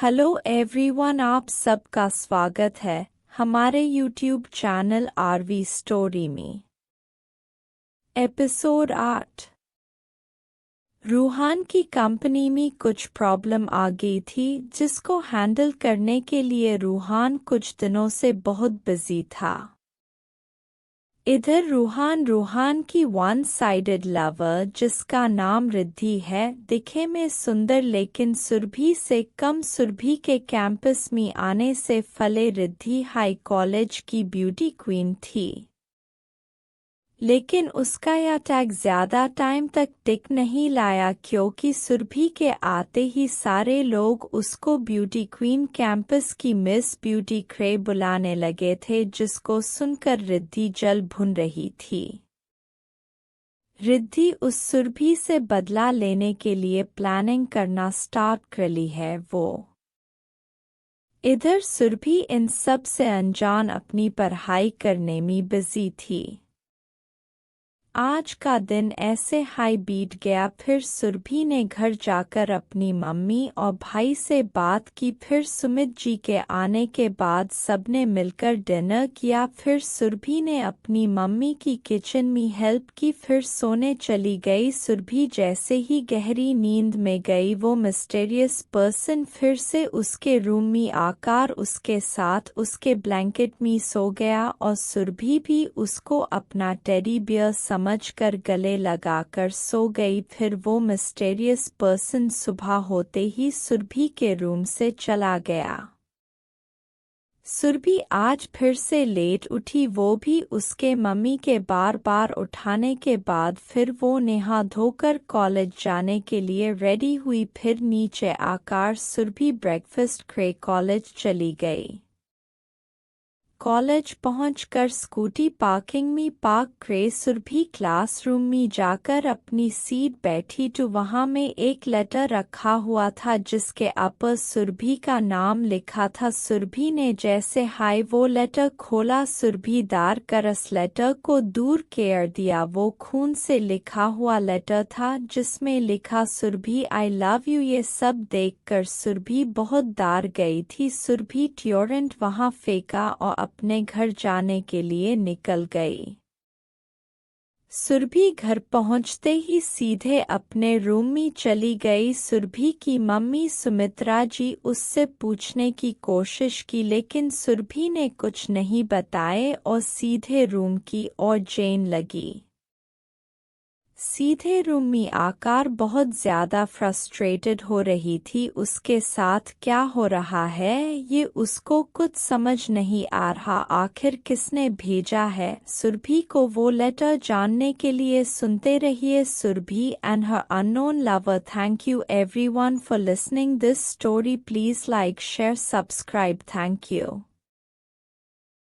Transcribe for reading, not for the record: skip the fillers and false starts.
Hello everyone, आप सबका स्वागत है हमारे यूट्यूब चैनल आरवी स्टोरी में। एपिसोड 8। रूहान की कंपनी में कुछ प्रॉब्लम आ गई थी जिसको हैंडल करने के लिए रूहान कुछ दिनों से बहुत बिजी था। इधर रूहान की वन साइडेड लवर जिसका नाम रिद्धि है, दिखे में सुंदर लेकिन सुरभि से कम। सुरभि के कैंपस में आने से फले रिद्धि हाई कॉलेज की ब्यूटी क्वीन थी, लेकिन उसका यह टैग ज्यादा टाइम तक टिक नहीं लाया क्योंकि सुरभि के आते ही सारे लोग उसको ब्यूटी क्वीन, कैंपस की मिस ब्यूटी क्रे बुलाने लगे थे, जिसको सुनकर रिद्धि जल भुन रही थी। रिद्धि उस सुरभि से बदला लेने के लिए प्लानिंग करना स्टार्ट कर ली है। वो इधर सुरभि इन सब से अनजान अपनी पढ़ाई करने में बिजी थी। आज का दिन ऐसे हाई बीत गया। फिर सुरभि ने घर जाकर अपनी मम्मी और भाई से बात की। फिर सुमित जी के आने के बाद सबने मिलकर डिनर किया। फिर सुरभि ने अपनी मम्मी की किचन में हेल्प की। फिर सोने चली गई। सुरभि जैसे ही गहरी नींद में गई, वो मिस्टीरियस पर्सन फिर से उसके रूम में आकर उसके साथ उसके ब्लैंकेट में सो गया और सुरभि भी उसको अपना टेडी बियर समझकर गले लगाकर सो गई। फिर वो मिस्टीरियस पर्सन सुबह होते ही सुरभि के रूम से चला गया। सुरभि आज फिर से लेट उठी, वो भी उसके मम्मी के बार बार उठाने के बाद। फिर वो नहा धोकर कॉलेज जाने के लिए रेडी हुई। फिर नीचे आकर सुरभि ब्रेकफास्ट करे कॉलेज चली गई। कॉलेज पहुंचकर स्कूटी पार्किंग में पार्क करे सुरभि क्लासरूम में जाकर अपनी सीट बैठी तो वहां में एक लेटर रखा हुआ था जिसके ऊपर सुरभि का नाम लिखा था। सुरभि ने जैसे हाय वो लेटर खोला, सुरभि दार कर उस लेटर को दूर कर दिया। वो खून से लिखा हुआ लेटर था जिसमें लिखा सुरभि आई लव यू। ये सब देखकर सुरभि बहुत डर गई थी। सुरभि ट्योरेंट वहां फेंका और अपने घर जाने के लिए निकल गई। सुरभि घर पहुंचते ही सीधे अपने रूम में चली गई। सुरभि की मम्मी सुमित्रा जी उससे पूछने की कोशिश की, लेकिन सुरभि ने कुछ नहीं बताए और सीधे रूम की ओर जाने लगी। सीधे रूम में आकर बहुत ज्यादा फ्रस्ट्रेटेड हो रही थी। उसके साथ क्या हो रहा है ये उसको कुछ समझ नहीं आ रहा। आखिर किसने भेजा है सुरभि को वो लेटर जानने के लिए सुनते रहिए सुरभि एंड हर unknown lover. Thank you everyone for listening this story. Please like share subscribe. Thank you.